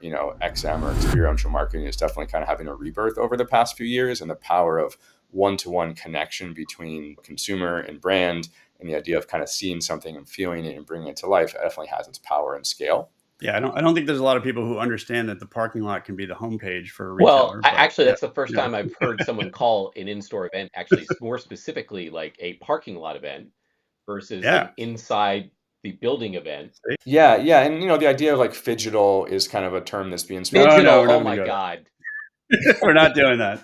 XM or experiential marketing is definitely kind of having a rebirth over the past few years, and the power of one-to-one connection between consumer and brand, and the idea of kind of seeing something and feeling it and bringing it to life definitely has its power and scale. Yeah, I don't think there's a lot of people who understand that the parking lot can be the homepage for a Well, retailer. actually, Yeah, that's the first time I've heard someone call an in-store event actually more specifically like a parking lot event versus yeah. an inside the building event. Yeah, and the idea of like phygital is kind of a term that's being No, spoken. Digital, we're not oh going to my go God. there. We're not doing that.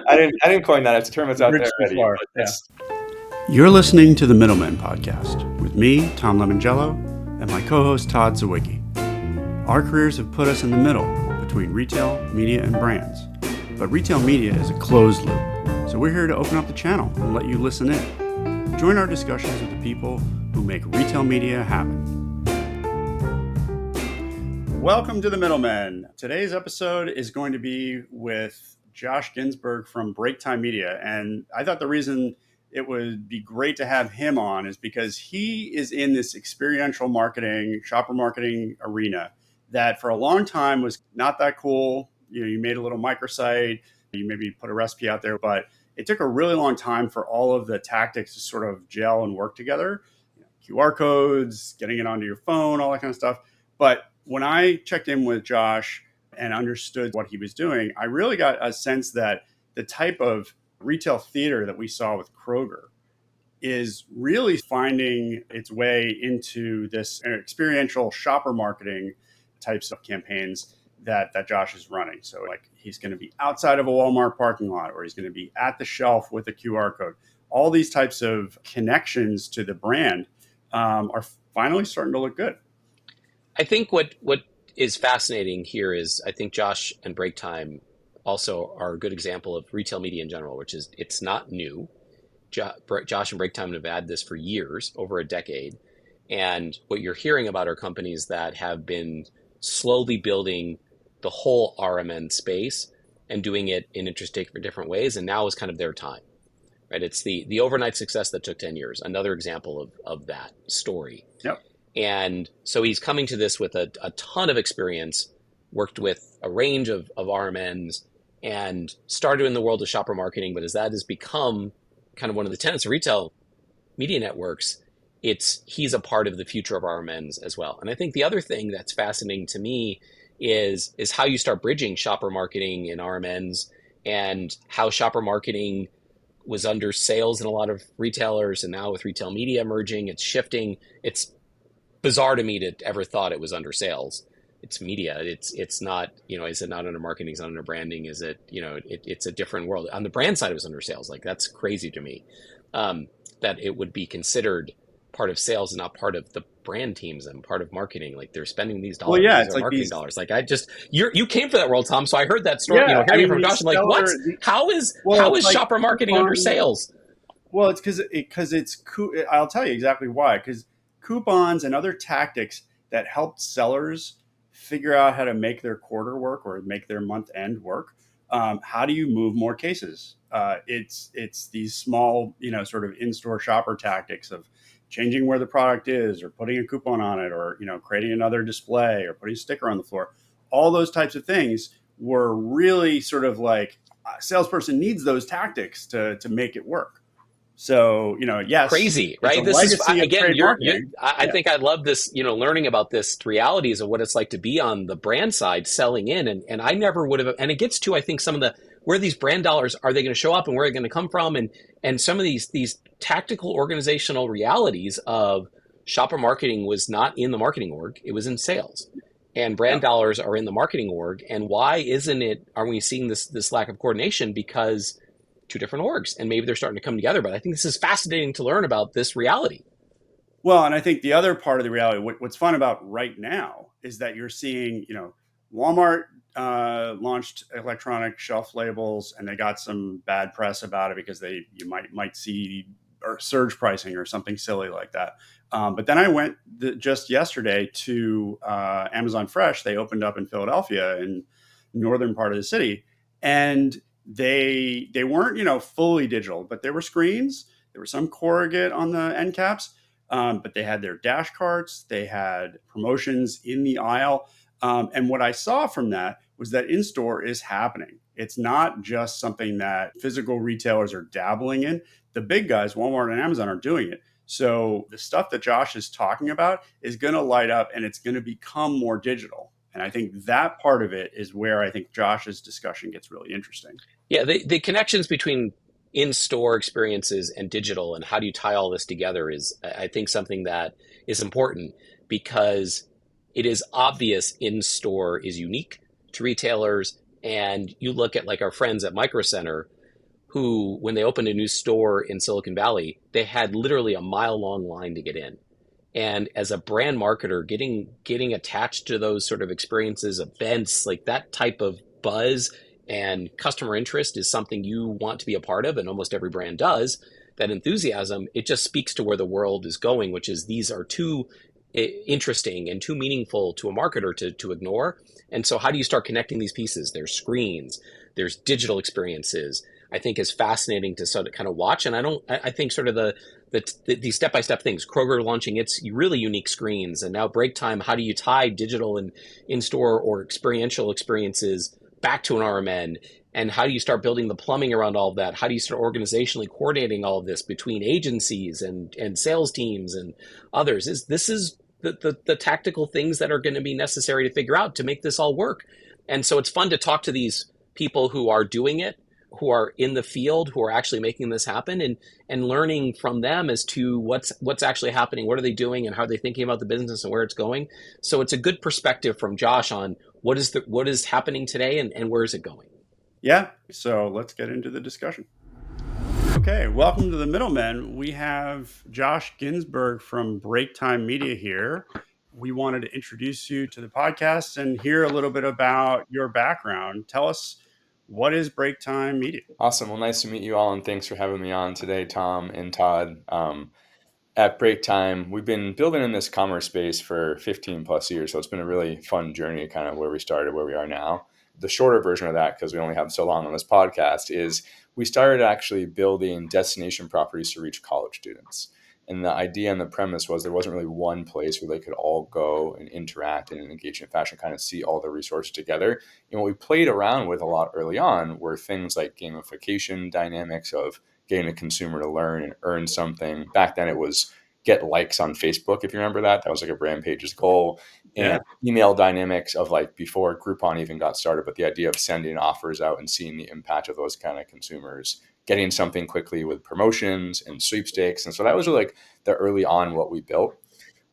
I didn't coin that. It's a term that's out Bridge there too already. far. But Yeah. You're listening to the Middleman podcast with me, Tom Lemongello, and my co-host Todd Zawicki. Our careers have put us in the middle between retail, media, and brands. But retail media is a closed loop, so we're here to open up the channel and let you listen in. Join our discussions with the people who make retail media happen. Welcome to the Middleman. Today's episode is going to be with Josh Ginsberg from Breaktime Media, and I thought the reason it would be great to have him on is because he is in this experiential marketing, shopper marketing arena that for a long time was not that cool. You made a little microsite, you maybe put a recipe out there, but it took a really long time for all of the tactics to sort of gel and work together. QR codes, getting it onto your phone, all that kind of stuff. But when I checked in with Josh and understood what he was doing, I really got a sense that the type of retail theater that we saw with Kroger is really finding its way into this experiential shopper marketing types of campaigns that Josh is running. So like he's going to be outside of a Walmart parking lot, or he's going to be at the shelf with a QR code. All these types of connections to the brand are finally starting to look good. I think what is fascinating here is I think Josh and Breaktime also are a good example of retail media in general, which is it's not new. Josh and Breaktime have had this for years, over a decade. And what you're hearing about are companies that have been slowly building the whole RMN space and doing it in interesting different ways. And now is kind of their time, right? It's the overnight success that took 10 years. Another example of that story. Yep. And so he's coming to this with a ton of experience, worked with a range of RMNs, and started in the world of shopper marketing. But as that has become kind of one of the tenets of retail media networks, he's a part of the future of RMNs as well. And I think the other thing that's fascinating to me is how you start bridging shopper marketing and RMNs, and how shopper marketing was under sales in a lot of retailers, and now with retail media emerging, it's shifting. It's bizarre to me to ever thought it was under sales. It's media. It's not, is it not under marketing? Is it under branding? Is it, it's a different world. On the brand side, it was under sales. Like, that's crazy to me, that it would be considered part of sales and not part of the brand teams and part of marketing. Like, they're spending these dollars. Well, yeah, these it's are like marketing dollars. Like, you came for that world, Tom. So I heard that story, yeah, hearing it from Josh. I'm like, what? How is like shopper marketing under sales? Well, it's because I'll tell you exactly why. Because coupons and other tactics that helped sellers figure out how to make their quarter work or make their month end work. How do you move more cases? It's these small, sort of in-store shopper tactics of changing where the product is, or putting a coupon on it, or creating another display, or putting a sticker on the floor. All those types of things were really sort of like a salesperson needs those tactics to make it work. So, yes, crazy, right? This is again, I think I love this, learning about this realities of what it's like to be on the brand side selling in. And I never would have, and it gets to, I think, some of where these brand dollars are they going to show up and where are they going to come from? And some of these tactical organizational realities of shopper marketing was not in the marketing org, it was in sales. And brand dollars are in the marketing org. And why are we seeing this lack of coordination? Because two different orgs, and maybe they're starting to come together. But I think this is fascinating to learn about this reality. Well, and I think the other part of the reality, what's fun about right now, is that you're seeing, Walmart launched electronic shelf labels, and they got some bad press about it because you might see or surge pricing or something silly like that. But then I went just yesterday to Amazon Fresh. They opened up in Philadelphia, in northern part of the city, and they weren't fully digital, but there were screens, there were some corrugate on the end caps, but they had their dash carts, they had promotions in the aisle, And what I saw from that was that in-store is happening. It's not just something that physical retailers are dabbling in. The big guys, Walmart and Amazon, are doing it. So the stuff that Josh is talking about is going to light up and it's going to become more digital. And I think that part of it is where I think Josh's discussion gets really interesting. Yeah, the connections between in-store experiences and digital and how do you tie all this together is, I think, something that is important because it is obvious in-store is unique to retailers. And you look at like our friends at Micro Center who, when they opened a new store in Silicon Valley, they had literally a mile-long line to get in. And as a brand marketer, getting attached to those sort of experiences, events, like that type of buzz and customer interest is something you want to be a part of, and almost every brand does. That enthusiasm, it just speaks to where the world is going, which is these are too interesting and too meaningful to a marketer to ignore. And so how do you start connecting these pieces? There's screens, there's digital experiences. I think is fascinating to sort of kind of watch. And I think sort of these step-by-step things, Kroger launching its really unique screens, and now break time, how do you tie digital and in-store or experiential experiences back to an RMN? And how do you start building the plumbing around all of that? How do you start organizationally coordinating all of this between agencies and sales teams and others? This is the tactical things that are going to be necessary to figure out to make this all work. And so it's fun to talk to these people who are doing it, who are in the field, who are actually making this happen, and learning from them as to what's actually happening, what are they doing, and how are they thinking about the business and where it's going. So it's a good perspective from Josh on what is happening today and where is it going. Yeah, so let's get into the discussion. Okay, welcome to the Middlemen. We have Josh Ginsberg from Breaktime Media here. We wanted to introduce you to the podcast and hear a little bit about your background. Tell us, what is Breaktime Media? Awesome. Well, nice to meet you all, and thanks for having me on today, Tom and Todd. At Break Time, we've been building in this commerce space for 15 plus years. So it's been a really fun journey, kind of where we started, where we are now. The shorter version of that, because we only have so long on this podcast, is we started actually building destination properties to reach college students. And the idea and the premise was there wasn't really one place where they could all go and interact in an engaging fashion, kind of see all the resources together. And what we played around with a lot early on were things like gamification dynamics of getting a consumer to learn and earn something. Back then it was get likes on Facebook, if you remember that. That was like a brand page's goal. Yeah. And email dynamics of like before Groupon even got started, but the idea of sending offers out and seeing the impact of those kind of consumers, getting something quickly with promotions and sweepstakes. And so that was really like the early on what we built.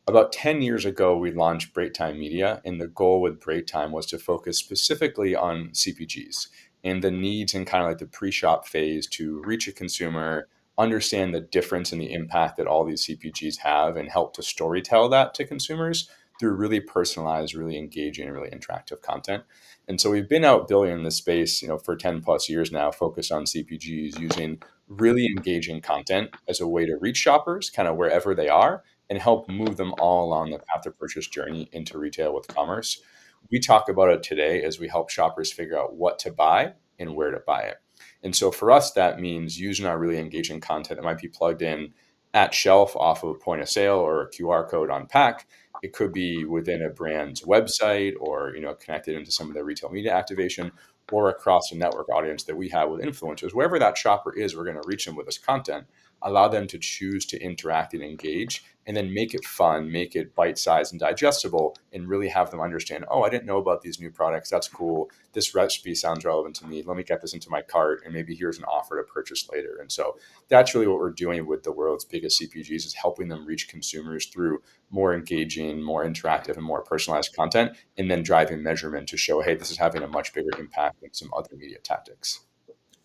About 10 years ago, we launched Breaktime Media, and the goal with Breaktime was to focus specifically on CPGs and the needs and kind of like the pre-shop phase to reach a consumer, understand the difference and the impact that all these CPGs have, and help to storytell that to consumers through really personalized, really engaging, and really interactive content. And so we've been out building in this space, for 10 plus years now, focused on CPGs using really engaging content as a way to reach shoppers kind of wherever they are and help move them all along the path of purchase journey into retail with commerce. We talk about it today as we help shoppers figure out what to buy and where to buy it. And so for us, that means using our really engaging content that might be plugged in at shelf off of a point of sale or a QR code on pack. It could be within a brand's website or, connected into some of their retail media activation or across a network audience that we have with influencers. Wherever that shopper is, we're going to reach them with this content, allow them to choose to interact and engage, and then make it fun, make it bite-sized and digestible, and really have them understand, oh, I didn't know about these new products. That's cool. This recipe sounds relevant to me. Let me get this into my cart, and maybe here's an offer to purchase later. And so that's really what we're doing with the world's biggest CPGs, is helping them reach consumers through more engaging, more interactive, and more personalized content, and then driving measurement to show, hey, this is having a much bigger impact than some other media tactics.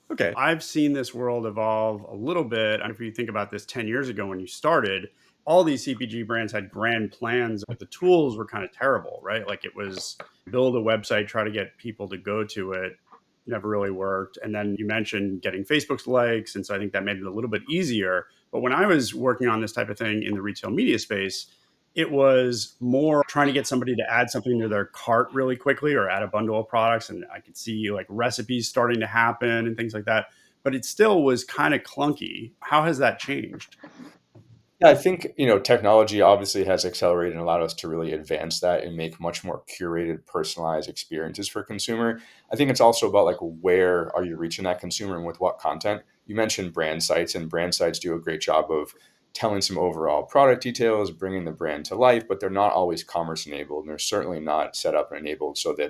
Okay. I've seen this world evolve a little bit. If you think about this 10 years ago when you started, all these CPG brands had grand plans, but the tools were kind of terrible, right? Like it was build a website, try to get people to go to it. Never really worked. And then you mentioned getting Facebook's likes. And so I think that made it a little bit easier. But when I was working on this type of thing in the retail media space, it was more trying to get somebody to add something to their cart really quickly or add a bundle of products. And I could see like recipes starting to happen and things like that. But it still was kind of clunky. How has that changed? Yeah, I think, technology obviously has accelerated and allowed us to really advance that and make much more curated, personalized experiences for consumer. I think it's also about like where are you reaching that consumer and with what content. You mentioned brand sites, and brand sites do a great job of telling some overall product details, bringing the brand to life, but they're not always commerce enabled, and they're certainly not set up and enabled so that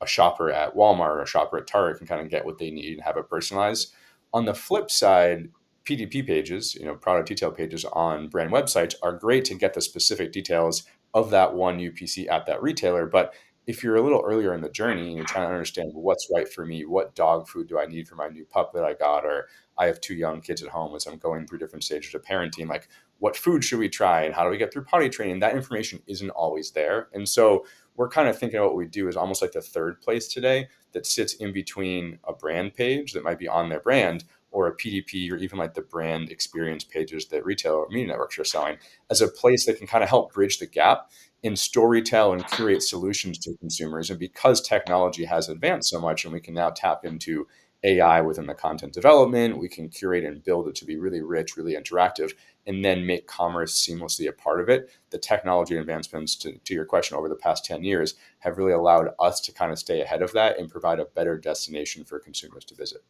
a shopper at Walmart or a shopper at Target can kind of get what they need and have it personalized. On the flip side, PDP pages, product detail pages on brand websites are great to get the specific details of that one UPC at that retailer. But if you're a little earlier in the journey and you're trying to understand what's right for me, what dog food do I need for my new pup that I got, or I have two young kids at home as I'm going through different stages of parenting, like what food should we try and how do we get through potty training? That information isn't always there. And so we're kind of thinking of what we do is almost like the third place today that sits in between a brand page that might be on their brand or a PDP or even like the brand experience pages that retail or media networks are selling as a place that can kind of help bridge the gap in storytell and curate solutions to consumers. And because technology has advanced so much and we can now tap into AI within the content development, we can curate and build it to be really rich, really interactive, and then make commerce seamlessly a part of it. The technology advancements, to your question, over the past 10 years have really allowed us to kind of stay ahead of that and provide a better destination for consumers to visit.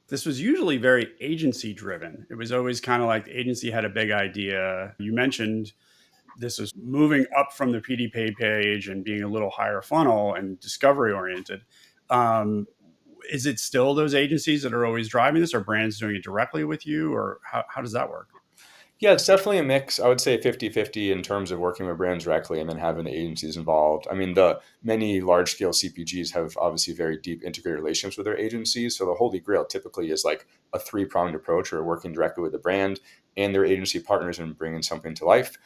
This was usually very agency driven. It was always kind of like the agency had a big idea. You mentioned this is moving up from the PDP page and being a little higher funnel and discovery oriented. Um, is it still those agencies that are always driving this? Are brands doing it directly with you, or how does that work? Yeah, it's definitely a mix. I would say 50-50 in terms of working with brands directly and then having the agencies involved. I mean, the many large scale CPGs have obviously very deep integrated relationships with their agencies. So the holy grail typically is like a three-pronged approach where working directly with the brand and their agency partners and bringing something to life.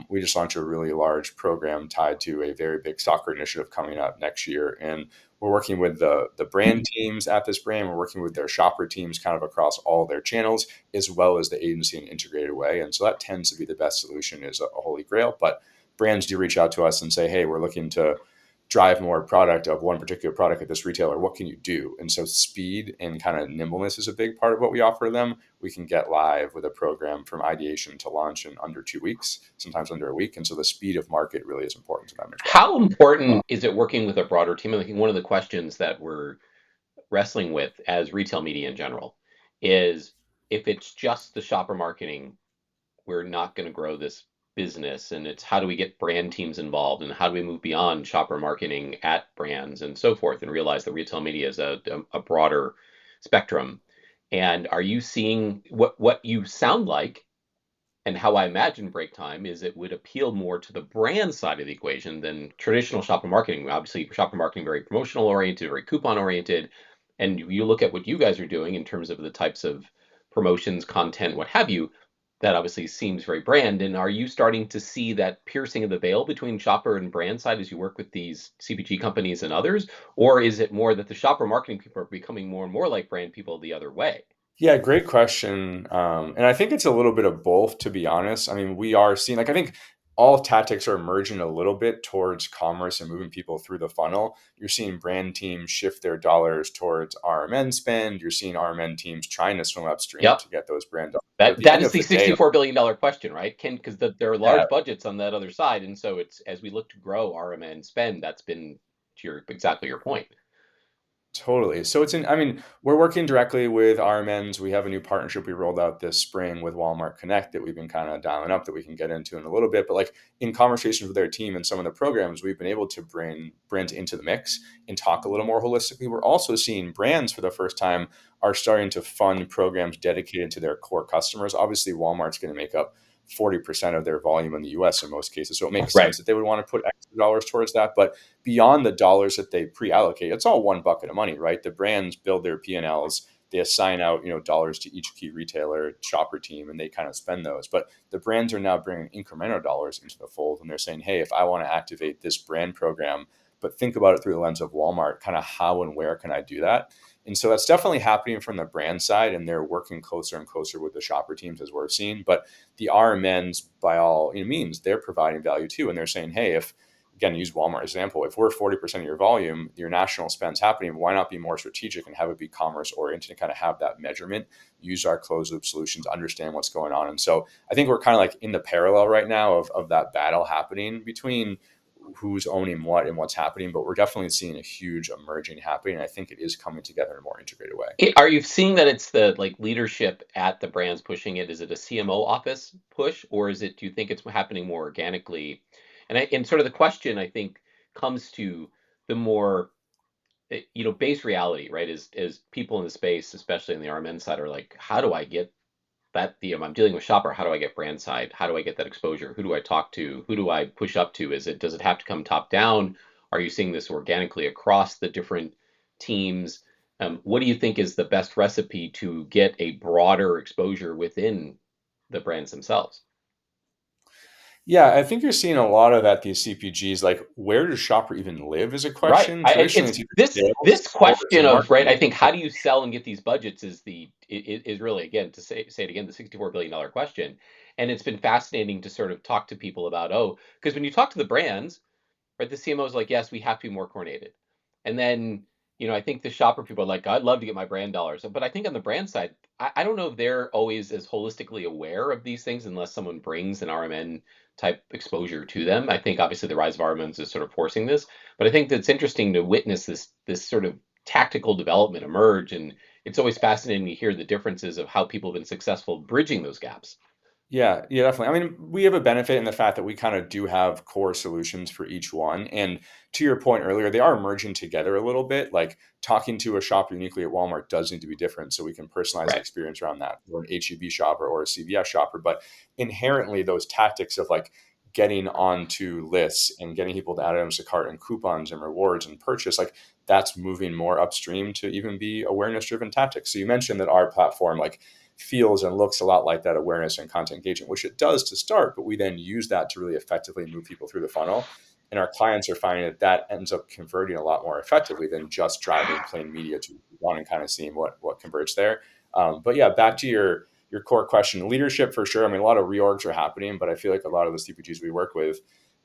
We just launched a really large program tied to a very big soccer initiative coming up next year. And we're working with the brand teams at this brand. We're working with their shopper teams kind of across all their channels as well as the agency in an integrated way. And so that tends to be the best solution is a holy grail. But brands do reach out to us and say, hey, we're looking to drive more product of one particular product at this retailer. What can you do? And so speed and kind of nimbleness is a big part of what we offer them. We can get live with a program from ideation to launch in under 2 weeks, sometimes under a week. And so the speed of market really is important to them as well. How important is it working with a broader team? I think one of the questions that we're wrestling with as retail media in general is if it's just the shopper marketing, we're not going to grow this business. And it's how do we get brand teams involved and how do we move beyond shopper marketing at brands and so forth and realize that retail media is a broader spectrum. And are you seeing what you sound like and how I imagine break time is it would appeal more to the brand side of the equation than traditional shopper marketing. Obviously, shopper marketing very promotional oriented, very coupon oriented, and you look at what you guys are doing in terms of the types of promotions, content, what have you. That obviously seems very brand. And are you starting to see that piercing of the veil between shopper and brand side as you work with these CPG companies and others? Or is it more that the shopper marketing people are becoming more and more like brand people the other way? Yeah, great question. And I think it's a little bit of both, to be honest. I mean, we are seeing, like, I think all tactics are merging a little bit towards commerce and moving people through the funnel. You're seeing brand teams shift their dollars towards RMN spend. You're seeing RMN teams trying to swim upstream Yep. to get those brand dollars. But at That the that end is of the the day, $64 billion question, right? Because there are yeah, large budgets on that other side, and so it's as we look to grow RMN spend, that's been to your exactly your point. totally. So I mean, we're working directly with RMNs. We have a new partnership we rolled out this spring with Walmart Connect that we've been kind of dialing up that we can get into in a little bit. But like in conversations with their team and some of the programs, we've been able to bring brands into the mix and talk a little more holistically. We're also seeing brands for the first time are starting to fund programs dedicated to their core customers. Obviously, Walmart's going to make up 40% of their volume in the US in most cases. So it makes Right. sense that they would want to put extra dollars towards that. But beyond the dollars that they pre-allocate, it's all one bucket of money, right? The brands build their P&Ls, they assign out, dollars to each key retailer, shopper team, and they kind of spend those. But the brands are now bringing incremental dollars into the fold, and they're saying, hey, if I want to activate this brand program, but think about it through the lens of Walmart, kind of how and where can I do that? And so that's definitely happening from the brand side, and they're working closer and closer with the shopper teams as we're seeing. But the RMNs, by all means, they're providing value too, and they're saying, hey, if again, use Walmart as an example. If we're 40% of your volume, your national spend's happening, why not be more strategic and have it be commerce oriented and kind of have that measurement, use our closed loop solutions, understand what's going on. And so I think we're kind of like in the parallel right now of that battle happening between who's owning what and what's happening, but we're definitely seeing a huge emerging happening. And I think it is coming together in a more integrated way. Are you seeing that it's the like leadership at the brands pushing it? Is it a CMO office push, or is it? Do you think it's happening more organically? And sort of the question I think comes to the more base reality, right? Is people in the space, especially in the RMN side, are like, how do I get that? I'm dealing with shopper. How do I get brand side? How do I get that exposure? Who do I talk to? Who do I push up to? Does it have to come top down? Are you seeing this organically across the different teams? What do you think is the best recipe to get a broader exposure within the brands themselves? Yeah, I think you're seeing a lot of at these CPGs, like where does shopper even live is a Right. question. Traditionally, It's it's either this sales or it's question of right. marketing. I think how do you sell and get these budgets is really, again, to say it again, the $64 billion question. And it's been fascinating to sort of talk to people about, because when you talk to the brands, right, the CMO is like, yes, we have to be more coordinated. And then, I think the shopper people are like, I'd love to get my brand dollars. But I think on the brand side, I don't know if they're always as holistically aware of these things unless someone brings an RMN type exposure to them. I think obviously the rise of RMNs is sort of forcing this, but I think that's interesting to witness this sort of tactical development emerge. And it's always fascinating to hear the differences of how people have been successful bridging those gaps. Yeah, yeah, definitely. I mean, we have a benefit in the fact that we kind of do have core solutions for each one. And to your point earlier, they are merging together a little bit. Like talking to a shopper uniquely at Walmart does need to be different so we can personalize the Right. experience around that, or an HEB shopper or a CVS shopper. But inherently, those tactics of like getting onto lists and getting people to add items to cart and coupons and rewards and purchase, like that's moving more upstream to even be awareness driven tactics. So you mentioned that our platform, like, feels and looks a lot like that awareness and content engagement, which it does to start, but we then use that to really effectively move people through the funnel. And our clients are finding that that ends up converting a lot more effectively than just driving plain media to one and kind of seeing what converts there. But yeah, back to your core question, leadership for sure. I mean, a lot of reorgs are happening, but I feel like a lot of the CPGs we work with,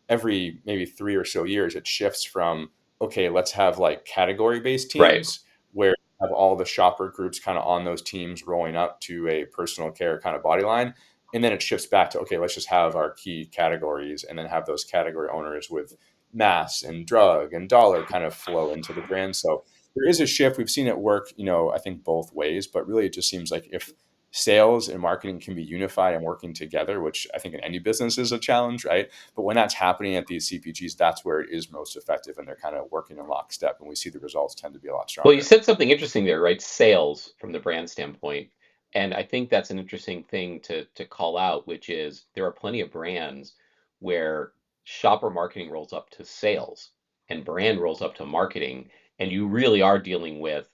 every maybe 3 or so years, it shifts from, okay, let's have like category based Right. teams where have all the shopper groups kind of on those teams rolling up to a personal care kind of body line. And then it shifts back to, okay, let's just have our key categories and then have those category owners with mass and drug and dollar kind of flow into the brand. So there is a shift. We've seen it work, I think both ways, but really it just seems like if sales and marketing can be unified and working together, which I think in any business is a challenge, right? But when that's happening at these CPGs, that's where it is most effective and they're kind of working in lockstep and we see the results tend to be a lot Well, you stronger. said something interesting there, right? Sales from the brand standpoint. And I think that's an interesting thing to call out, which is there are plenty of brands where shopper marketing rolls up to sales and brand rolls up to marketing. And you really are dealing with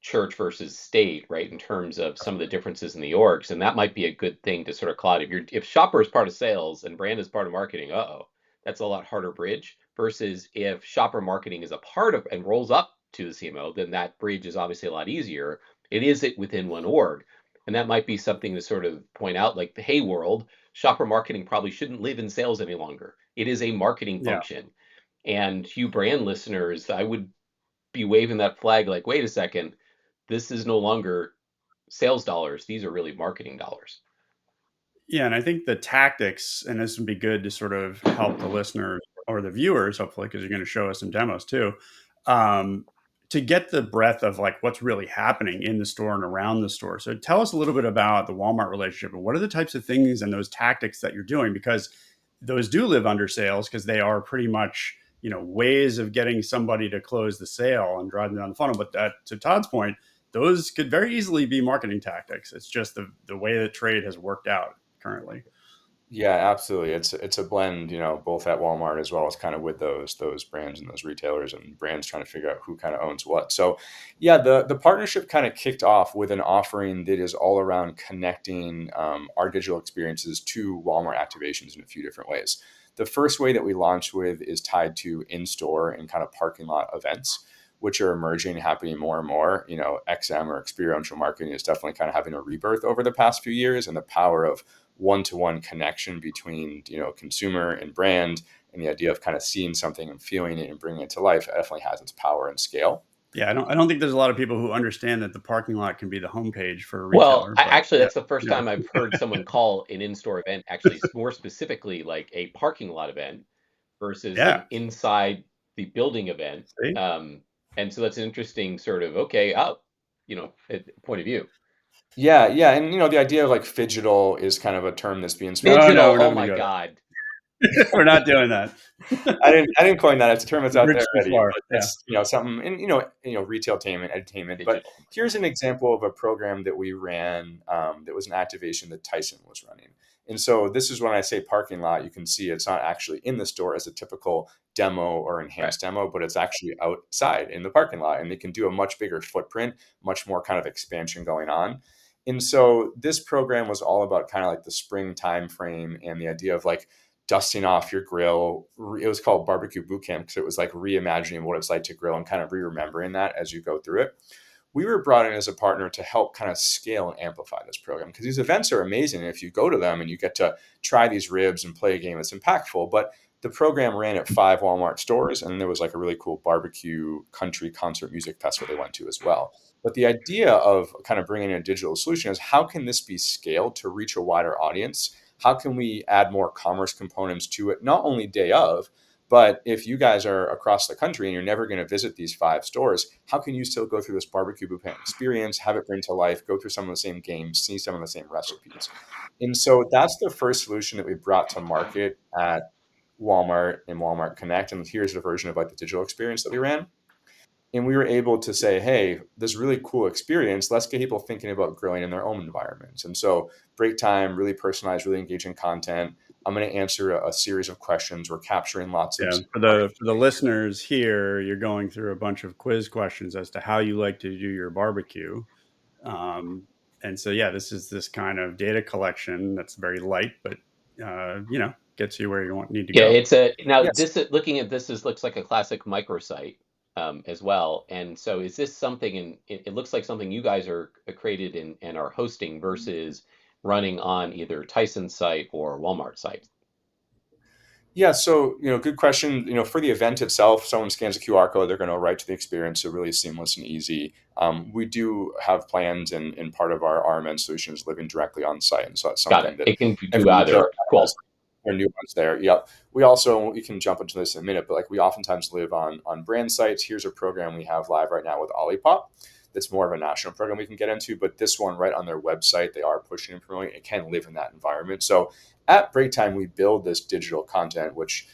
church versus state, right? In terms of some of the differences in the orgs. And that might be a good thing to sort of cloud. If shopper is part of sales and brand is part of marketing, that's a lot harder bridge versus if shopper marketing is a part of and rolls up to the CMO, then that bridge is obviously a lot easier. It within one org. And that might be something to sort of point out, like the hey world, shopper marketing probably shouldn't live in sales any longer. It is a marketing Yeah. function. And you brand listeners, I would be waving that flag like, wait a second, this is no longer sales dollars. These are really marketing dollars. Yeah, and I think the tactics, and this would be good to sort of help the listeners or the viewers, hopefully, because you're going to show us some demos too, um, to get the breadth of like what's really happening in the store and around the store. So tell us a little bit about the Walmart relationship and what are the types of things and those tactics that you're doing, because those do live under sales because they are pretty much ways of getting somebody to close the sale and driving down the funnel. But that, to Todd's point, those could very easily be marketing tactics. It's just the way that trade has worked out currently. Yeah, absolutely. It's a blend, both at Walmart as well as kind of with those brands and those retailers and brands trying to figure out who kind of owns what. So yeah, the partnership kind of kicked off with an offering that is all around connecting our digital experiences to Walmart activations in a few different ways. The first way that we launched with is tied to in-store and kind of parking lot events, which are emerging, happening more and more. XM or experiential marketing is definitely kind of having a rebirth over the past few years, and the power of one-to-one connection between, consumer and brand, and the idea of kind of seeing something and feeling it and bringing it to life definitely has its power and scale. Yeah, I don't think there's a lot of people who understand that the parking lot can be the homepage for a Well, retailer, but actually, yeah, that's the first yeah. time I've heard someone call an in-store event actually more specifically like a parking lot event versus Yeah. an inside the building event. See? And so that's an interesting sort of okay, oh, point of view. Yeah, yeah, and the idea of like phygital is kind of a term that's being spoken. No, no, Digital, we're not oh gonna my go there. God. We're not doing that. I didn't coin that. It's a term that's out Bridge there too already, far. but Yeah. that's something in retailtainment, entertainment. But Digital. here's an example of a program that we ran that was an activation that Tyson was running. And so this is when I say parking lot, you can see it's not actually in the store as a typical demo or Right. enhanced demo, but it's actually outside in the parking lot, and they can do a much bigger footprint, much more kind of expansion going on. And so this program was all about kind of like the spring time frame and the idea of like dusting off your grill. It was called Barbecue Boot Camp because it was like reimagining what it's like to grill and kind of re-remembering that as you go through it. We were brought in as a partner to help kind of scale and amplify this program because these events are amazing. And if you go to them and you get to try these ribs and play a game, it's impactful. But the program ran at 5 Walmart stores, and there was like a really cool barbecue country concert music festival they went to as well. But the idea of kind of bringing in a digital solution is how can this be scaled to reach a wider audience? How can we add more commerce components to it, not only day of, but if you guys are across the country and you're never going to visit these 5 stores, how can you still go through this barbecue boot camp experience, have it bring to life, go through some of the same games, see some of the same recipes? And so that's the first solution that we brought to market at Walmart and Walmart Connect. And here's a version of like the digital experience that we ran. And we were able to say, hey, this really cool experience, let's get people thinking about grilling in their own environments. And so break time, really personalized, really engaging content. I'm going to answer a series of questions. We're capturing lots of Yeah. For the listeners here, you're going through a bunch of quiz questions as to how you like to do your barbecue. Um, and so, yeah, this is this kind of data collection that's very light, but gets you where you need to Yeah, go. it's a now yes. this looking at this is looks like a classic microsite as well. And so is this something and it looks like something you guys are created and are hosting versus running on either Tyson's site or Walmart site? Yeah, so good question. For the event itself, someone scans a QR code, they're going to right to the experience, so really seamless and easy. We do have plans and part of our RMN solutions living directly on site, and so that's Got something it. that It can every do retailer either. has Cool. their new ones there. Yep. We can jump into this in a minute, but like we oftentimes live on brand sites. Here's a program we have live right now with Olipop. That's more of a national program we can get into, but this one right on their website, they are pushing and promoting. It can live in that environment. So at break time, we build this digital content, which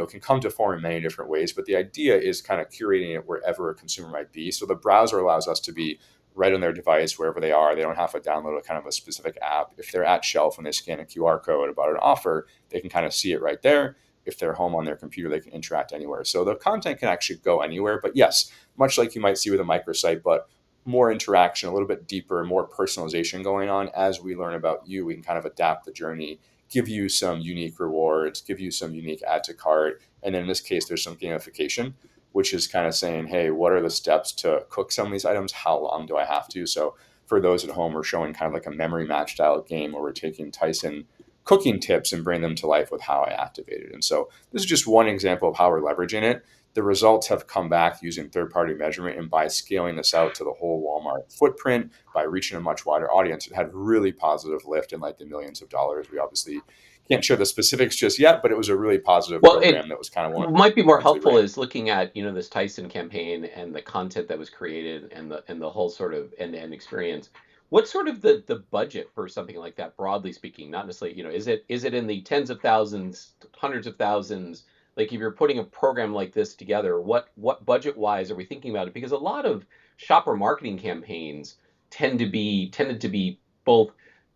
can come to form in many different ways. But the idea is kind of curating it wherever a consumer might be. So the browser allows us to be right on their device wherever they are. They don't have to download a kind of a specific app. If they're at shelf and they scan a QR code about an offer, they can kind of see it right there. If they're home on their computer, they can interact anywhere. So the content can actually go anywhere. But yes, much like you might see with a microsite, but more interaction, a little bit deeper, more personalization going on. As we learn about you, we can kind of adapt the journey, give you some unique rewards, give you some unique add to cart. And then in this case, there's some gamification, which is kind of saying, hey, what are the steps to cook some of these items? How long do I have to? So for those at home, we're showing kind of like a memory match style game where we're taking Tyson cooking tips and bring them to life with how I activate it. And so this is just one example of how we're leveraging it. The results have come back using third-party measurement, and by scaling this out to the whole Walmart footprint, by reaching a much wider audience, it had really positive lift in like the millions of dollars. We obviously can't share the specifics just yet, but it was a really positive Well, it program that was kind of one of might be more the ones we helpful ran. is looking at this Tyson campaign and the content that was created and the whole sort of end-to-end experience. What's sort of the budget for something like that, broadly speaking? Not necessarily, is it in the tens of thousands, hundreds of thousands? Like if you're putting a program like this together, what budget wise are we thinking about it? Because a lot of shopper marketing campaigns tended to be both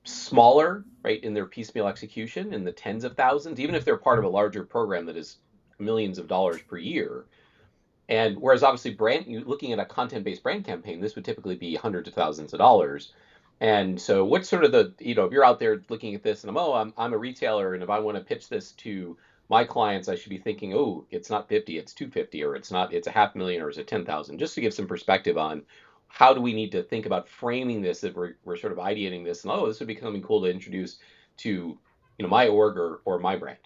smaller, right, in their piecemeal execution in the tens of thousands, even if they're part of a larger program that is millions of dollars per year. And whereas obviously you looking at a content-based brand campaign, this would typically be hundreds of thousands of dollars. And so what's sort of if you're out there looking at this and I'm a retailer and if I want to pitch this to my clients, I should be thinking, oh, it's not 50, it's 250, or it's a half million, or is it 10,000, just to give some perspective on how do we need to think about framing this if we're sort of ideating this and this would be something cool to introduce to my org or my brand.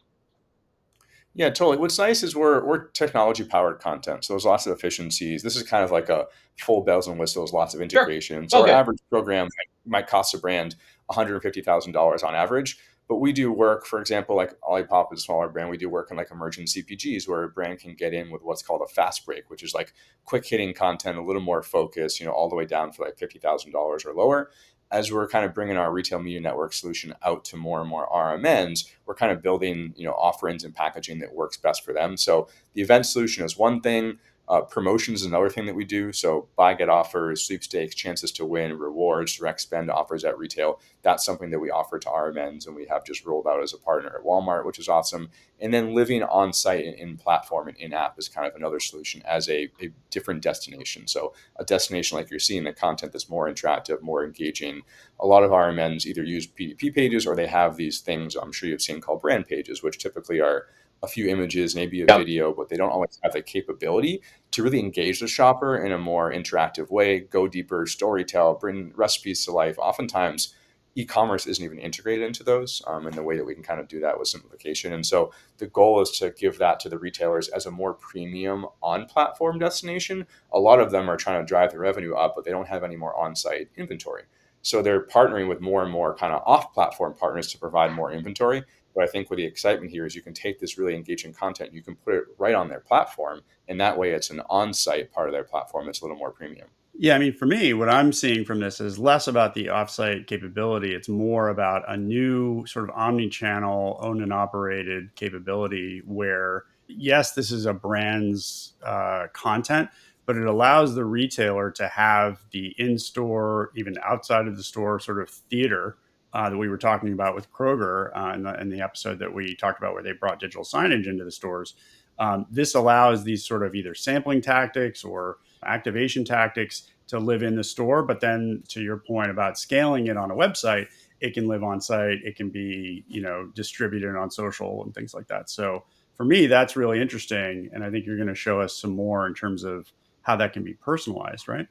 Yeah, totally. What's nice is we're technology powered content, so there's lots of efficiencies. This is kind of like a full bells and whistles, lots of Sure. integration. So our Okay. average program might cost a brand $150,000 on average, but we do work, for example, like Olipop is a smaller brand. We do work in like emerging CPGs where a brand can get in with what's called a fast break, which is like quick hitting content, a little more focused, all the way down for like $50,000 or lower. As we're kind of bringing our retail media network solution out to more and more RMNs, we're kind of building, offerings and packaging that works best for them. So the event solution is one thing. Promotions is another thing that we do. So buy, get offers, sweepstakes, chances to win, rewards, direct spend offers at retail. That's something that we offer to RMNs, and we have just rolled out as a partner at Walmart, which is awesome. And then living on site and in platform and in app is kind of another solution as a different destination. So a destination like you're seeing, the content that's more interactive, more engaging. A lot of RMNs either use PDP pages or they have these things I'm sure you've seen called brand pages, which typically are a few images, maybe a Yep. video, but they don't always have the capability to really engage the shopper in a more interactive way, go deeper, storytell, bring recipes to life. Oftentimes, e-commerce isn't even integrated into those in the way that we can kind of do that with simplification. And so the goal is to give that to the retailers as a more premium on-platform destination. A lot of them are trying to drive the revenue up, but they don't have any more on-site inventory. So they're partnering with more and more kind of off-platform partners to provide more inventory. But I think what the excitement here is you can take this really engaging content, you can put it right on their platform, and that way it's an on-site part of their platform that's a little more premium. Yeah, I mean, for me, what I'm seeing from this is less about the offsite capability. It's more about a new sort of omni-channel owned and operated capability where, yes, this is a brand's content, but it allows the retailer to have the in-store, even outside of the store, sort of theater that we were talking about with Kroger in the episode that we talked about where they brought digital signage into the stores. This allows these sort of either sampling tactics or activation tactics to live in the store. But then to your point about scaling it on a website, it can live on site. It can be, distributed on social and things like that. So for me, that's really interesting. And I think you're going to show us some more in terms of how that can be personalized, right?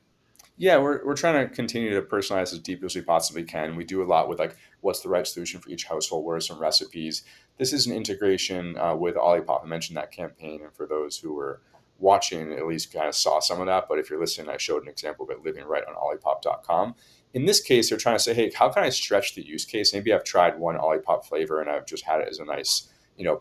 Yeah, we're trying to continue to personalize as deep as we possibly can. We do a lot with like what's the right solution for each household, what are some recipes. This is an integration with Olipop. I mentioned that campaign, and for those who were watching, at least kind of saw some of that. But if you're listening, I showed an example of it living right on Olipop.com. In this case, they're trying to say, hey, how can I stretch the use case? Maybe I've tried one Olipop flavor and I've just had it as a nice,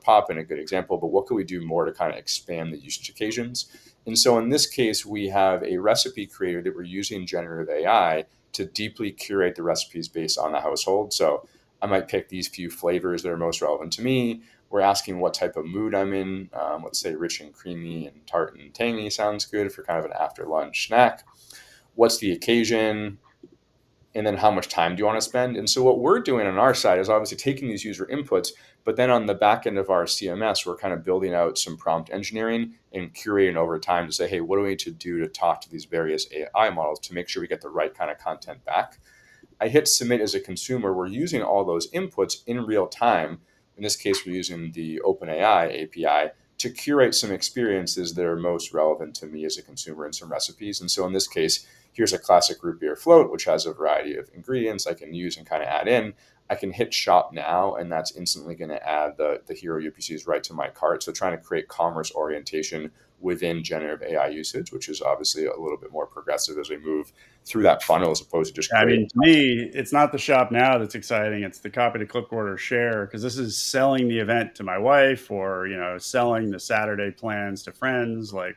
pop and a good example. But what could we do more to kind of expand the usage occasions? And so in this case, we have a recipe creator that we're using generative AI to deeply curate the recipes based on the household. So I might pick these few flavors that are most relevant to me. We're asking what type of mood I'm in. Let's say rich and creamy and tart and tangy sounds good for kind of an after lunch snack. What's the occasion? And then how much time do you want to spend? And so what we're doing on our side is obviously taking these user inputs, but then on the back end of our CMS, we're kind of building out some prompt engineering and curating over time to say, hey, what do we need to do to talk to these various AI models to make sure we get the right kind of content back? I hit submit as a consumer. We're using all those inputs in real time. In this case, we're using the OpenAI API to curate some experiences that are most relevant to me as a consumer and some recipes. And so in this case, here's a classic root beer float, which has a variety of ingredients I can use and kind of add in. I can hit shop now, and that's instantly going to add the hero UPCs right to my cart. So trying to create commerce orientation within generative AI usage, which is obviously a little bit more progressive as we move through that funnel as opposed to just I creating. mean, to me, it's not the shop now that's exciting. It's the copy to click order share because this is selling the event to my wife or, selling the Saturday plans to friends. Like,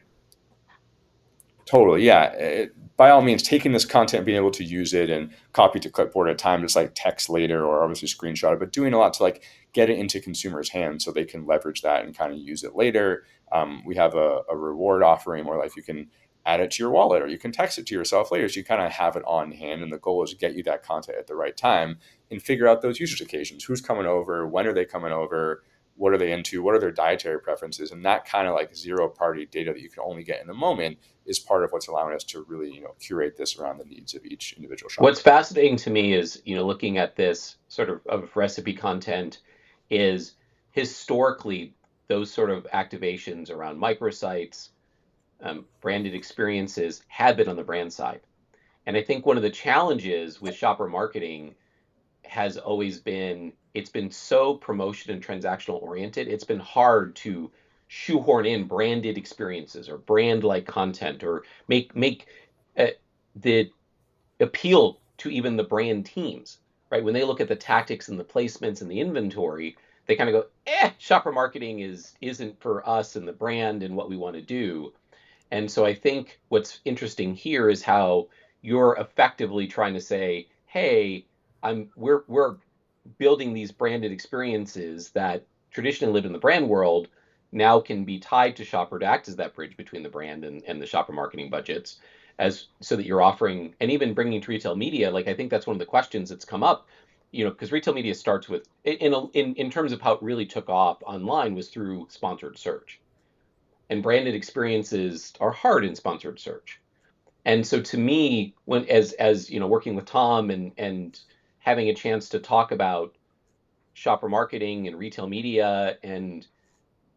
Totally, yeah. By all means, taking this content, being able to use it and copy to clipboard at times, like text later or obviously screenshot it, but doing a lot to like get it into consumers' hands so they can leverage that and kind of use it later. We have a reward offering where like you can add it to your wallet or you can text it to yourself later. So you kind of have it on hand. And the goal is to get you that content at the right time and figure out those usage occasions. Who's coming over? When are they coming over? What are they into? What are their dietary preferences? And that kind of like zero party data that you can only get in the moment is part of what's allowing us to really, curate this around the needs of each individual What's shopper. fascinating to me is, looking at this sort of recipe content is historically those sort of activations around microsites, branded experiences had been on the brand side. And I think one of the challenges with shopper marketing has always been it's been so promotion and transactional oriented, it's been hard to shoehorn in branded experiences or brand like content or make uh, the appeal to even the brand teams, right? When they look at the tactics and the placements and the inventory, they kind of go, shopper marketing isn't for us and the brand and what we want to do. And so I think what's interesting here is how you're effectively trying to say, hey, we're building these branded experiences that traditionally lived in the brand world now can be tied to shopper to act as that bridge between the brand and the shopper marketing budgets, as so that you're offering and even bringing to retail media. Like I think that's one of the questions that's come up, because retail media starts with in terms of how it really took off online was through sponsored search, and branded experiences are hard in sponsored search. And so to me, when as working with Tom and having a chance to talk about shopper marketing and retail media, and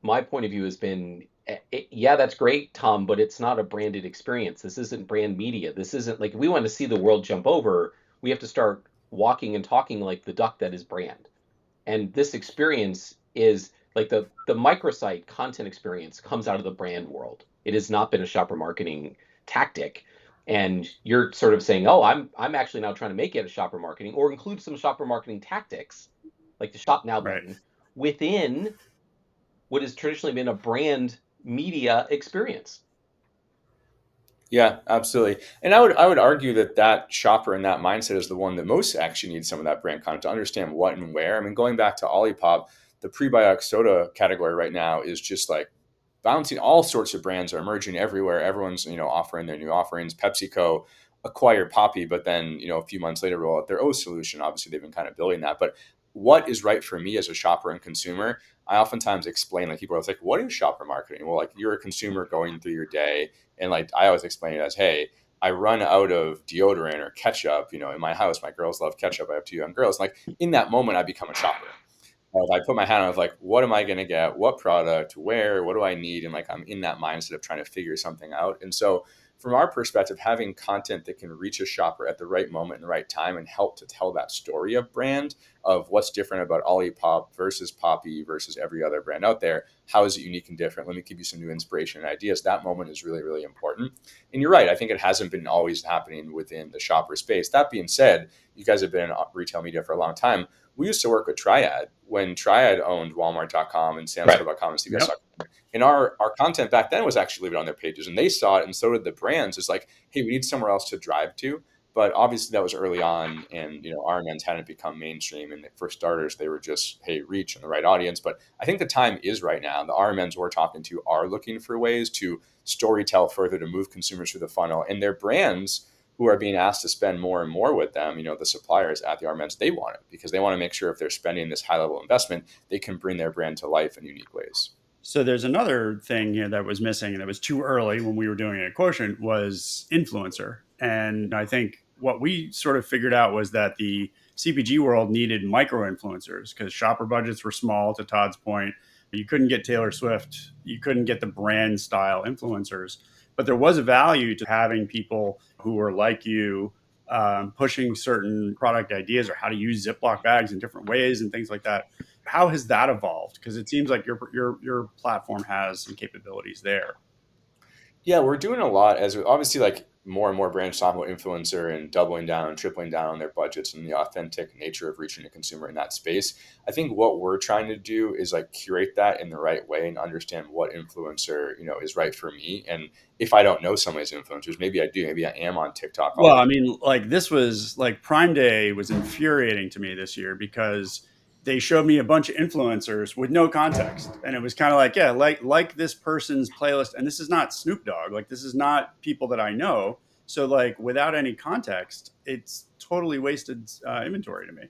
my point of view has been, yeah, that's great, Tom, but it's not a branded experience. This isn't brand media. This isn't like, if we want to see the world jump over, we have to start walking and talking like the duck that is brand. And this experience is like the microsite content experience comes out of the brand world. It has not been a shopper marketing tactic. And you're sort of saying, oh, I'm actually now trying to make it a shopper marketing or include some shopper marketing tactics, like the shop now Right. button, within what has traditionally been a brand media experience. Yeah, absolutely. And I would argue that that shopper and that mindset is the one that most actually needs some of that brand content to understand what and where. I mean, going back to Olipop, the prebiotic soda category right now is just like bouncing. All sorts of brands are emerging everywhere. Everyone's offering their new offerings. PepsiCo acquired Poppy, but then a few months later roll out their O solution. Obviously, they've been kind of building that. But what is right for me as a shopper and consumer? I oftentimes explain, like, people are like, "What is shopper marketing?" Well, like, you're a consumer going through your day, and like I always explain it as, hey, I run out of deodorant or ketchup, in my house. My girls love ketchup. I have two young girls. Like, in that moment, I become a shopper. I put my hand on, like, what am I going to get? What product? Where? What do I need? And like, I'm in that mindset of trying to figure something out. And so, from our perspective, having content that can reach a shopper at the right moment and the right time and help to tell that story of brand, of what's different about Olipop versus Poppy versus every other brand out there. How is it unique and different? Let me give you some new inspiration and ideas. That moment is really, really important. And you're right. I think it hasn't been always happening within the shopper space. That being said, you guys have been in retail media for a long time. We used to work with Triad when Triad owned Walmart.com and Right. Samsco.com and Yep. CVS.com. And our content back then was actually leaving on their pages, and they saw it, and so did the brands. It's like, hey, we need somewhere else to drive to. But obviously, that was early on, and RMNs hadn't become mainstream. And for starters, they were just, hey, reach and the right audience. But I think the time is right now. The RMNs we're talking to are looking for ways to storytell further to move consumers through the funnel, and their brands who are being asked to spend more and more with them, the suppliers at the RMNs, they want it because they want to make sure if they're spending this high level investment, they can bring their brand to life in unique ways. So there's another thing here that was missing and that was too early when we were doing it at Quotient was influencer. And I think what we sort of figured out was that the CPG world needed micro influencers because shopper budgets were small, to Todd's point. You couldn't get Taylor Swift, you couldn't get the brand style influencers. But there was a value to having people who were like you, pushing certain product ideas or how to use Ziploc bags in different ways and things like that. How has that evolved? Because it seems like your platform has some capabilities there. Yeah, we're doing a lot as obviously, like, more and more brands talk about influencer and doubling down and tripling down on their budgets and the authentic nature of reaching a consumer in that space. I think what we're trying to do is like curate that in the right way and understand what influencer, is right for me. And if I don't know some of these influencers, maybe I do, maybe I am on TikTok all Well, the I mean, like this was like Prime Day was infuriating to me this year because they showed me a bunch of influencers with no context, and it was kind of like, yeah, like this person's playlist, and this is not Snoop Dogg, like this is not people that I know. So like without any context, it's totally wasted inventory to me.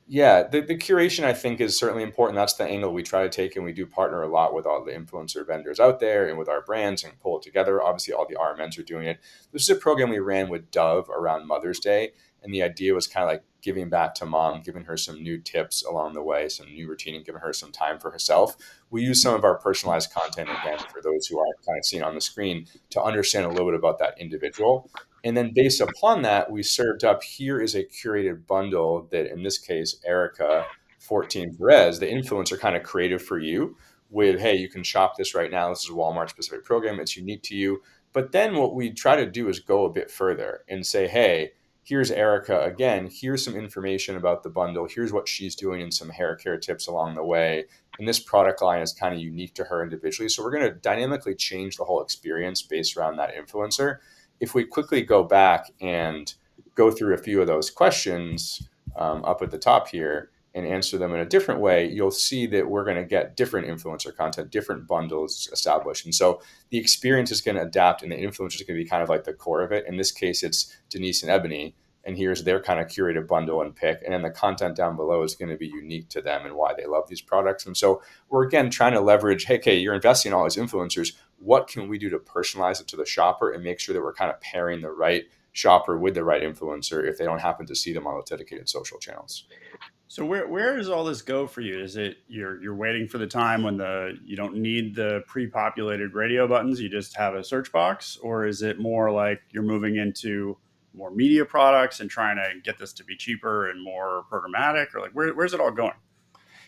Yeah, the curation I think is certainly important. That's the angle we try to take, and we do partner a lot with all the influencer vendors out there and with our brands and pull it together. Obviously, all the RMNs are doing it. This is a program we ran with Dove around Mother's Day, and the idea was kind of like giving back to mom, giving her some new tips along the way, some new routine, and giving her some time for herself. We use some of our personalized content again for those who aren't kind of seeing on the screen to understand a little bit about that individual. And then based upon that, we served up, here is a curated bundle that in this case, Erica 14 Perez, the influencer kind of creative for you with, hey, you can shop this right now. This is a Walmart specific program. It's unique to you. But then what we try to do is go a bit further and say, hey, here's Erica again. Here's some information about the bundle. Here's what she's doing and some hair care tips along the way. And this product line is kind of unique to her individually. So we're going to dynamically change the whole experience based around that influencer. If we quickly go back and go through a few of those questions up at the top here and answer them in a different way, you'll see that we're going to get different influencer content, different bundles established. And so the experience is going to adapt, and the influencer is going to be kind of like the core of it. In this case, it's Denise and Ebony, and here's their kind of curated bundle and pick. And then the content down below is going to be unique to them and why they love these products. And so we're, again, trying to leverage, hey, okay, you're investing in all these influencers. What can we do to personalize it to the shopper and make sure that we're kind of pairing the right shopper with the right influencer if they don't happen to see them on the dedicated social channels? So where does all this go for you? Is it you're waiting for the time when you don't need the pre-populated radio buttons, you just have a search box, or is it more like you're moving into more media products and trying to get this to be cheaper and more programmatic, or like where's it all going?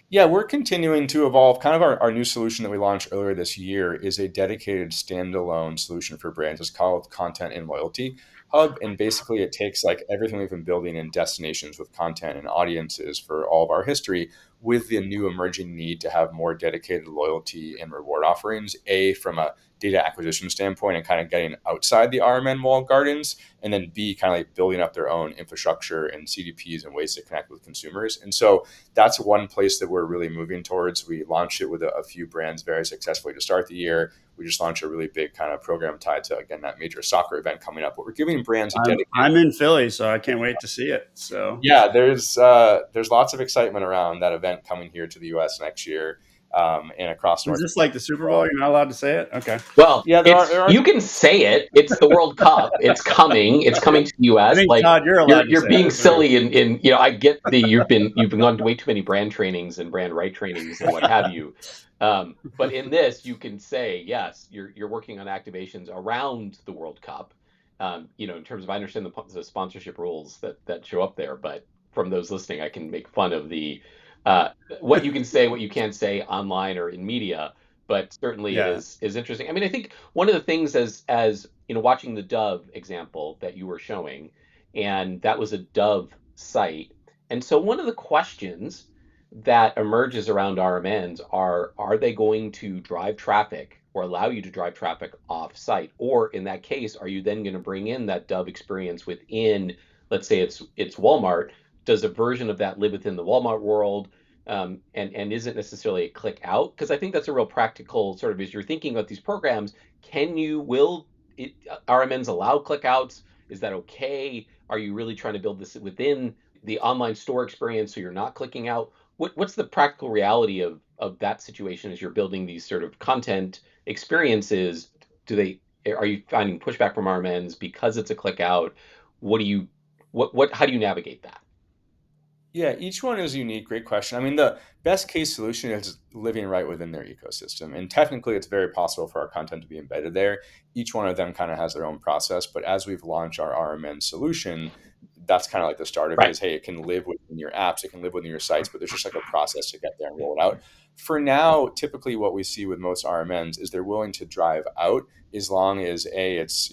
Yeah, we're continuing to evolve. Kind of our new solution that we launched earlier this year is a dedicated standalone solution for brands. It's called Content and Loyalty Hub. And basically, it takes like everything we've been building in destinations with content and audiences for all of our history with the new emerging need to have more dedicated loyalty and reward offerings, A, from a data acquisition standpoint and kind of getting outside the RMN walled gardens, and then B, kind of like building up their own infrastructure and CDPs and ways to connect with consumers. And so that's one place that we're really moving towards. We launched it with a few brands very successfully to start the year. We just launched a really big kind of program tied to, again, that major soccer event coming up. But we're giving brands a dedicated. I'm in Philly, so I can't wait to see it. So Yeah, there's lots of excitement around that event coming here to the U.S. next year, and across is North this like the Super Bowl? You're not allowed to say it? Okay. Well, Yeah, it's there are. you can say it. It's the World Cup. It's coming. It's coming to the I U.S. think Like Todd, you're allowed to you're say it. being silly in I get the you've been going to way too many brand trainings and brand right trainings and what have you. But in this, you can say yes. You're working on activations around the World Cup. In terms of I understand the sponsorship rules that show up there, but from those listening, I can make fun of the uh, what you can say, what you can't say online or in media, but certainly it Yeah. is interesting. I mean, I think one of the things as watching the Dove example that you were showing, and that was a Dove site. And so one of the questions that emerges around RMNs are they going to drive traffic or allow you to drive traffic off site? Or in that case, are you then going to bring in that Dove experience within, let's say it's Walmart? Does a version of that live within the Walmart world? And isn't necessarily a click out, because I think that's a real practical sort of, as you're thinking about these programs, will RMNs allow click outs? Is that okay? Are you really trying to build this within the online store experience so you're not clicking out? What's the practical reality of that situation as you're building these sort of content experiences? Are you finding pushback from RMNs because it's a click out? What do you what how do you navigate that? Yeah, each one is unique. Great question. I mean, the best case solution is living right within their ecosystem. And technically, it's very possible for our content to be embedded there. Each one of them kind of has their own process. But as we've launched our RMN solution, that's kind of like the start of it Right. is, hey, it can live within your apps, it can live within your sites, but there's just like a process to get there and roll it out. For now, typically what we see with most RMNs is they're willing to drive out as long as it's,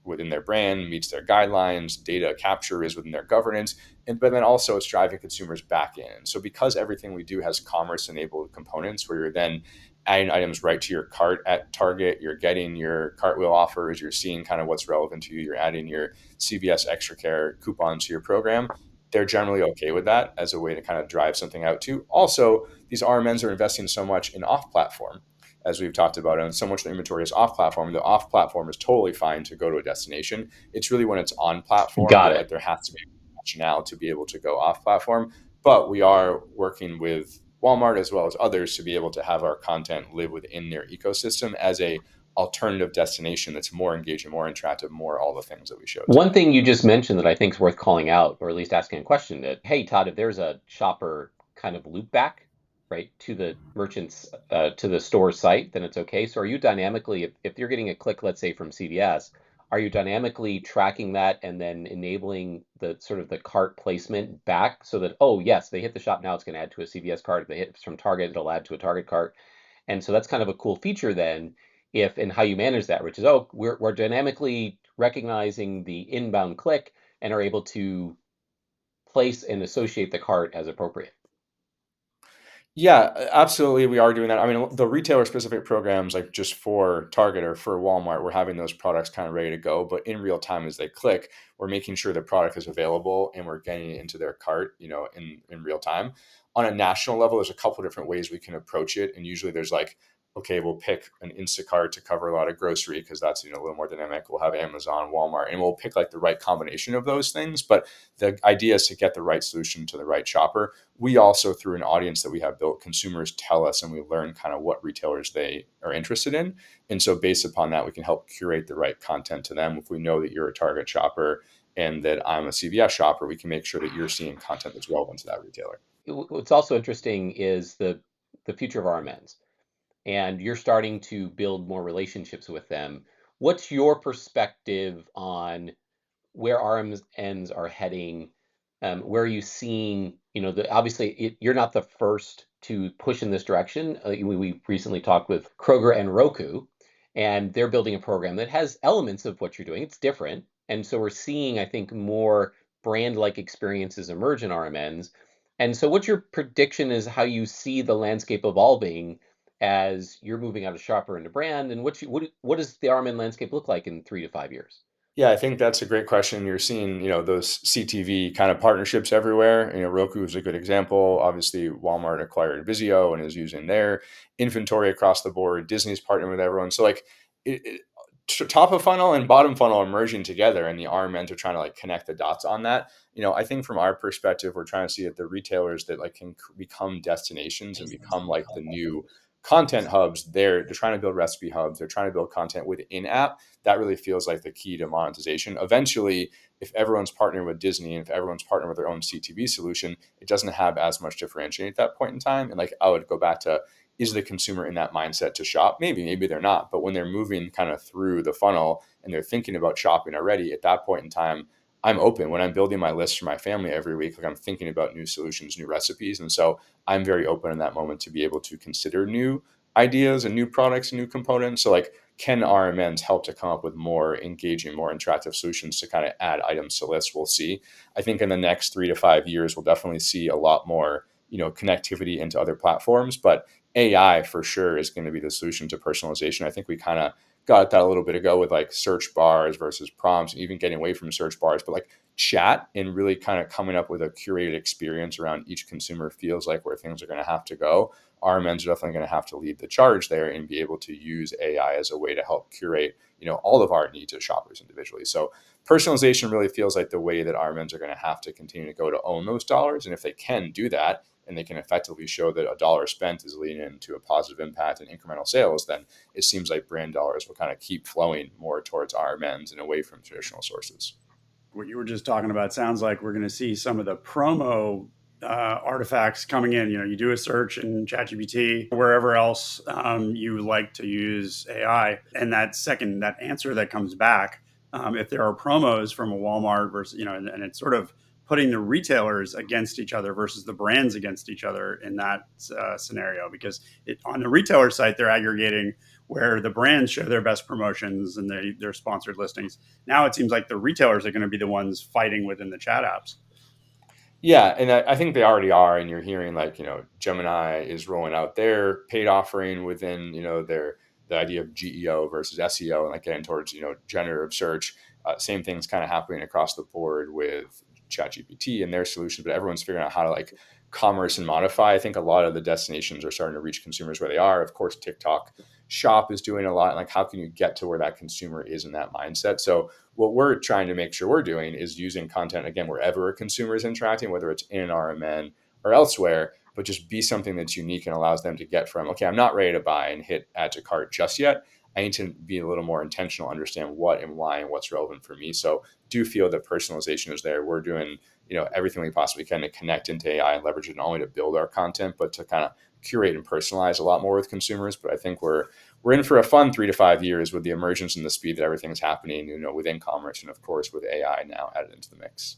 within their brand, meets their guidelines, data capture is within their governance, but then also it's driving consumers back in. So because everything we do has commerce enabled components where you're then adding items right to your cart at Target, you're getting your cartwheel offers, you're seeing kind of what's relevant to you, you're adding your CVS Extra Care coupons to your program, they're generally okay with that as a way to kind of drive something out too. Also, these RMNs are investing so much in off platform, as we've talked about, and so much of the inventory is off platform. The off platform is totally fine to go to a destination. It's really when it's on platform Got that it. like there has to be rationale to be able to go off platform. But we are working with Walmart as well as others to be able to have our content live within their ecosystem as a alternative destination that's more engaging, more interactive, more all the things that we showed One today. thing you just mentioned that I think is worth calling out, or at least asking a question, that, hey, Todd, if there's a shopper kind of loop back, right, to the merchant's, to the store site, then it's okay. So are you dynamically, if you're getting a click, let's say from CVS, Are you dynamically tracking that and then enabling the sort of the cart placement back so that, oh, yes, they hit the shop, now it's going to add to a CVS cart. If they hit from Target, it'll add to a Target cart. And so that's kind of a cool feature then, if and how you manage that, which is, oh, we're dynamically recognizing the inbound click and are able to place and associate the cart as appropriate. Yeah, absolutely. We are doing that. I mean, the retailer specific programs, like just for Target or for Walmart, we're having those products kind of ready to go. But in real time, as they click, we're making sure the product is available and we're getting it into their cart, in real time. On a national level, there's a couple of different ways we can approach it. And usually there's like, okay, we'll pick an Instacart to cover a lot of grocery because that's, a little more dynamic. We'll have Amazon, Walmart, and we'll pick like the right combination of those things. But the idea is to get the right solution to the right shopper. We also, through an audience that we have built, consumers tell us and we learn kind of what retailers they are interested in. And so based upon that, we can help curate the right content to them. If we know that you're a Target shopper and that I'm a CVS shopper, we can make sure that you're seeing content that's relevant to that retailer. What's also interesting is the future of RMNs, and you're starting to build more relationships with them. What's your perspective on where RMNs are heading? Where are you seeing, obviously you're not the first to push in this direction. We recently talked with Kroger and Roku, and they're building a program that has elements of what you're doing. It's different. And so we're seeing, I think, more brand-like experiences emerge in RMNs. And so what's your prediction is how you see the landscape evolving as you're moving out of shopper into brand, and what does the RMN landscape look like in 3 to 5 years? Yeah, I think that's a great question. You're seeing, those CTV kind of partnerships everywhere. Roku is a good example. Obviously, Walmart acquired Vizio and is using their inventory across the board. Disney's partnering with everyone. So like top of funnel and bottom funnel are merging together, and the RMNs are trying to like connect the dots on that. I think from our perspective, we're trying to see that the retailers that like can become destinations and become like the new content hubs. They're trying to build recipe hubs. They're trying to build content within app. That really feels like the key to monetization. Eventually, if everyone's partnering with Disney and if everyone's partnering with their own CTV solution, it doesn't have as much differentiation at that point in time. And like I would go back to, is the consumer in that mindset to shop? Maybe they're not. But when they're moving kind of through the funnel and they're thinking about shopping already, at that point in time, I'm open. When I'm building my list for my family every week, like I'm thinking about new solutions, new recipes. And so I'm very open in that moment to be able to consider new ideas and new products and new components. So like, can RMNs help to come up with more engaging, more interactive solutions to kind of add items to lists? We'll see. I think in the next 3 to 5 years, we'll definitely see a lot more, connectivity into other platforms. But AI for sure is going to be the solution to personalization. I think we kind of got that a little bit ago with like search bars versus prompts, and even getting away from search bars, but like chat and really kind of coming up with a curated experience around each consumer feels like where things are going to have to go. RMNs are definitely going to have to lead the charge there and be able to use AI as a way to help curate, all of our needs as shoppers individually. So personalization really feels like the way that RMNs are going to have to continue to go to own those dollars. And if they can do that, and they can effectively show that a dollar spent is leading into a positive impact and incremental sales, then it seems like brand dollars will kind of keep flowing more towards RMNs and away from traditional sources. What you were just talking about sounds like we're going to see some of the promo artifacts coming in. You do a search in ChatGPT, wherever else you like to use AI, and that answer that comes back, if there are promos from a Walmart versus, and it's sort of putting the retailers against each other versus the brands against each other in that scenario, because on the retailer site, they're aggregating where the brands show their best promotions and their sponsored listings. Now it seems like the retailers are going to be the ones fighting within the chat apps. Yeah, and I think they already are, and you're hearing like Gemini is rolling out their paid offering within the idea of GEO versus SEO, and like getting towards generative search. Same things kind of happening across the board with ChatGPT and their solutions, but everyone's figuring out how to like commerce and modify. I think a lot of the destinations are starting to reach consumers where they are. Of course, TikTok Shop is doing a lot. Like, how can you get to where that consumer is in that mindset? So what we're trying to make sure we're doing is using content again wherever a consumer is interacting, whether it's in an RMN or elsewhere, but just be something that's unique and allows them to get from, okay, I'm not ready to buy and hit add to cart just yet. I need to be a little more intentional, understand what and why and what's relevant for me. So do feel that personalization is there. We're doing, everything we possibly can to connect into AI and leverage it not only to build our content, but to kind of curate and personalize a lot more with consumers. But I think we're in for a fun 3 to 5 years with the emergence and the speed that everything's happening, within commerce and of course with AI now added into the mix.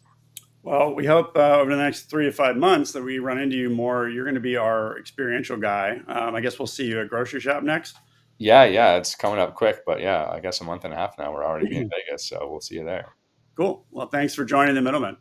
Well, we hope over the next 3 to 5 months that we run into you more. You're going to be our experiential guy. I guess we'll see you at grocery shop next. Yeah, it's coming up quick, but yeah, I guess a month and a half now we're already being in Vegas, so we'll see you there. Cool. Well, thanks for joining the Middleman.